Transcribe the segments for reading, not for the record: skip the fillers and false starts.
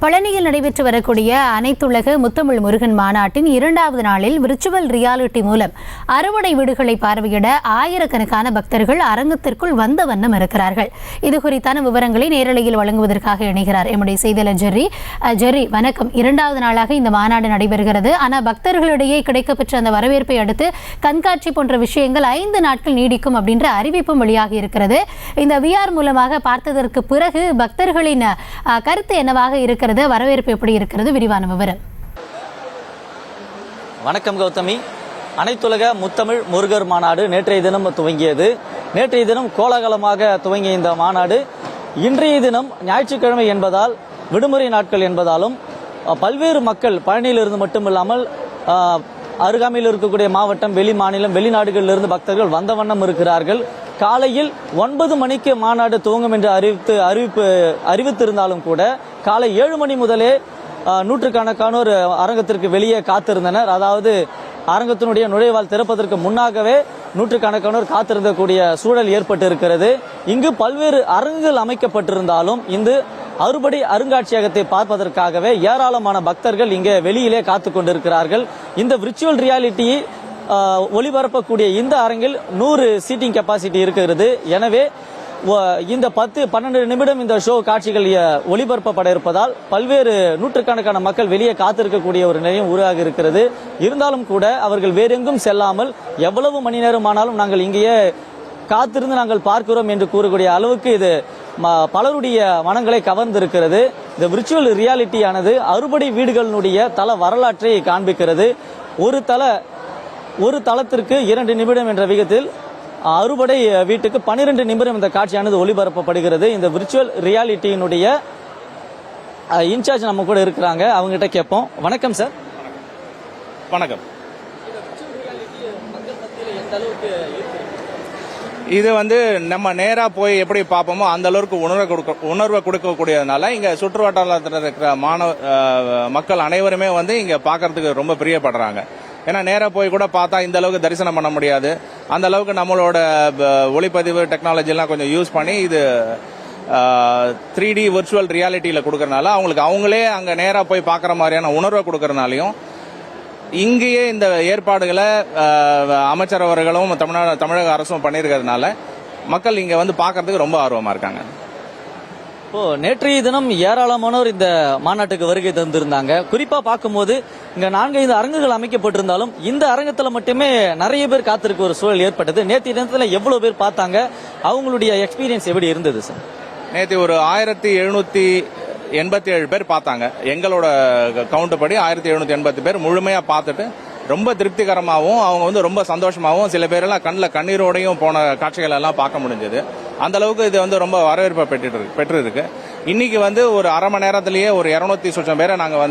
பழனியில் நடைபெற்று வரக்கூடிய அனைத்துலக முத்தமிழ் முருகன் மாநாட்டின் 2வது நாளில் விர்ச்சுவல் ரியாலிட்டி மூலம் அறுவடை வீடுகளை பார்வையிட ஆயிரக்கணக்கான பக்தர்கள் அரங்கத்திற்குள் வந்த வண்ணம் இருக்கிறார்கள். இது குறித்தான விவரங்களை நேரலையில் வழங்குவதற்காக இணைகிறார் எம்முடைய செய்தியாளர் ஜெர்ரி. ஜெர்ரி, வணக்கம். 2வது நாளாக இந்த மாநாடு நடைபெறுகிறது. ஆனால் பக்தர்களிடையே கிடைக்கப்பெற்ற அந்த வரவேற்பை அடுத்து கண்காட்சி போன்ற விஷயங்கள் 5 நாட்கள் நீடிக்கும் அப்படின்ற அறிவிப்பும் வெளியாகி இருக்கிறது. இந்த VR மூலமாக பார்த்ததற்கு பிறகு பக்தர்களின் கருத்து என்னவாக இருக்கிறது? வரவேற்பு எப்படி இருக்கிறது? விரிவான விவரம். வணக்கம் கௌதமி. அனைத்துலக முத்தமிழ் முருகர் மாநாடு நேற்றைய தினம் துவங்கியது. நேற்றைய தினம் கோலாகலமாக துவங்கிய இந்த மாநாடு இன்றைய தினம் ஞாயிற்றுக்கிழமை என்பதால், விடுமுறை நாட்கள் என்பதாலும் பல்வேறு மக்கள் பழனியிலிருந்து மட்டுமில்லாமல் அருகாமையில் இருக்கக்கூடிய மாவட்டம், வெளி மாநிலம், வெளிநாடுகளிலிருந்து பக்தர்கள் வந்த வண்ணம் இருக்கிறார்கள். காலையில் 9 மணிக்கு மாநாடு துவங்கும் என்று அறிவித்திருந்தாலும் கூட காலை 7 மணி முதலே நூற்றுக்கணக்கானோர் அரங்கத்திற்கு வெளியே காத்திருந்தனர். அதாவது அரங்கத்தினுடைய நுழைவால் திறப்பதற்கு முன்னாகவே நூற்றுக்கணக்கானோர் காத்திருந்தக்கூடிய சூழல் ஏற்பட்டு இருக்கிறது. இங்கு பல்வேறு அரங்குகள் அமைக்கப்பட்டிருந்தாலும் இந்த அறுபடை அருங்காட்சியகத்தை பார்ப்பதற்காகவே ஏராளமான பக்தர்கள் இங்கே வெளியிலே காத்து கொண்டிருக்கிறார்கள். இந்த விர்ச்சுவல் ரியாலிட்டி ஒளிபரப்பக்கூடிய இந்த அரங்கில் 100 சீட்டிங் கெப்பாசிட்டி இருக்கிறது. எனவே இந்த 10-12 நிமிடம் இந்த ஷோ காட்சிகள் ஒளிபரப்பப்பட இருப்பதால் பல்வேறு நூற்றுக்கணக்கான மக்கள் வெளியே காத்திருக்கக்கூடிய ஒரு நிலையம் உருவாகி இருக்கிறது. இருந்தாலும் கூட அவர்கள் வேறெங்கும் செல்லாமல் எவ்வளவு மணி நேரம் ஆனாலும் நாங்கள் இங்கேயே காத்திருந்து நாங்கள் பார்க்கிறோம் என்று கூறக்கூடிய அளவுக்கு இது பலருடைய மனங்களை கவர்ந்திருக்கிறது. இந்த விர்ச்சுவல் ரியாலிட்டியானது அறுபடை வீடுகளினுடைய தல வரலாற்றை காண்பிக்கிறது. ஒரு தளத்திற்கு 2 நிமிடம் என்ற விகிதத்தில் அறுபடை வீட்டுக்கு 12 நிமிடம் இந்த காட்சியானது ஒளிபரப்பப்படுகிறது. இந்த விர்ச்சுவல் ரியாலிட்டியினுடைய இன்சார்ஜ் நம்ம கூட இருக்கிறாங்க, அவங்ககிட்ட கேட்போம். வணக்கம் சார். வணக்கம். இது நம்ம நேரா போய் எப்படி பார்ப்போமோ அந்த அளவுக்கு உணர்வை கொடுக்கக்கூடியதுனால இங்க சுற்று வட்டாரத்தில் இருக்கிற மக்கள் அனைவருமே இங்க பாக்குறதுக்கு ரொம்ப பிரியப்படுறாங்க. ஏன்னா நேரா போய் கூட பார்த்தா இந்த அளவுக்கு தரிசனம் பண்ண முடியாது. அந்த அளவுக்கு நம்மளோட ஒளிப்பதிவு டெக்னாலஜி எல்லாம் கொஞ்சம் யூஸ் பண்ணி இது 3D விர்ச்சுவல் ரியாலிட்டியில கொடுக்கறதுனால அவங்களே அங்க நேரா போய் பார்க்குற மாதிரியான உணர்வை கொடுக்கறதுனாலையும் இங்கேயே இந்த ஏற்பாடுகளை அமைச்சர் அவர்களும் தமிழக அரசும் பண்ணியிருக்கிறதுனால மக்கள் இங்க பார்க்கறதுக்கு ரொம்ப ஆர்வமா இருக்காங்க. நேற்றைய தினம் ஏராளமானோர் இந்த மாநாட்டுக்கு வருகை தந்திருந்தாங்க. குறிப்பா பார்க்கும்போது இங்க 4-5 அரங்குகள் அமைக்கப்பட்டிருந்தாலும் இந்த அரங்கத்துல மட்டுமே நிறைய பேர் காத்திருக்க ஒரு சூழல் ஏற்பட்டது. நேற்றைய தினத்துல எவ்வளவு பேர் பார்த்தாங்க? அவங்களுடைய எக்ஸ்பீரியன்ஸ் எப்படி இருந்தது சார்? நேற்று ஒரு 1787 பேர் பார்த்தாங்க. எங்களோட கவுண்ட் படி 1780 பேர் முழுமையா பார்த்துட்டு ரொம்ப திருப்திகரமாகவும் அவங்க ரொம்ப சந்தோஷமாகவும், சில பேரெல்லாம் கண்ணில் கண்ணீரோடையும் போன காட்சிகள் எல்லாம் பார்க்க முடிஞ்சது. அந்த அளவுக்கு இது ரொம்ப வரவேற்பை பெற்றிருக்கு. இன்னைக்கு ஒரு அரை மணி நேரத்திலேயே ஒரு 200 சொச்சம் பேரை நாங்கள்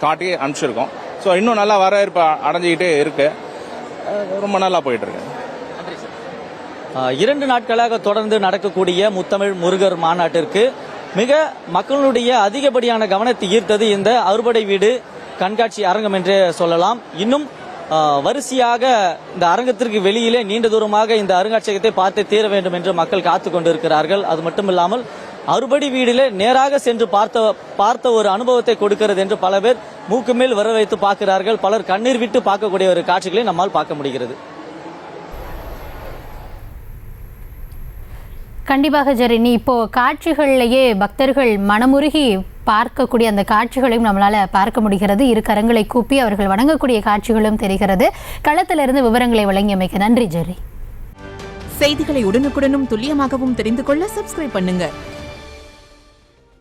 காட்டி அனுப்பிச்சிருக்கோம். ஸோ இன்னும் நல்லா வரவேற்பு அடைஞ்சிக்கிட்டே இருக்கு. ரொம்ப நல்லா போயிட்டு இருக்கு. 2 நாட்களாக தொடர்ந்து நடக்கக்கூடிய முத்தமிழ் முருகர் மாநாட்டிற்கு மிக மக்களுடைய அதிகப்படியான கவனத்தை ஈர்த்தது இந்த அறுபடை வீடு கண்காட்சி அரங்கம் என்றே சொல்லலாம். இன்னும் வரிசையாக இந்த அரங்கத்திற்கு வெளியிலே நீண்ட தூரமாக இந்த அருங்காட்சியகத்தை பார்த்து தீர வேண்டும் என்று மக்கள் காத்து கொண்டிருக்கிறார்கள். அது மட்டுமில்லாமல் அறுபடை வீடிலே நேராக சென்று பார்த்த ஒரு அனுபவத்தை கொடுக்கிறது என்று பல பேர் மூக்கு மேல் வர வைத்து பார்க்கிறார்கள். பலர் கண்ணீர் விட்டு பார்க்கக்கூடிய ஒரு காட்சிகளை நம்மால் பார்க்க முடிகிறது. கண்டிப்பாக ஜெரி, நீ இப்போ காட்சிகள்லேயே பக்தர்கள் மனமுருகி பார்க்கக்கூடிய அந்த காட்சிகளையும் நம்மளால பார்க்க முடிகிறது. இரு கரங்களை கூப்பி அவர்கள் வணங்கக்கூடிய காட்சிகளும் தெரிகிறது. களத்திலிருந்து விவரங்களை வழங்கியமைக்கு நன்றி ஜெரி. செய்திகளை உடனுக்குடனும் துல்லியமாகவும் தெரிந்து கொள்ள சப்ஸ்கிரைப் பண்ணுங்க.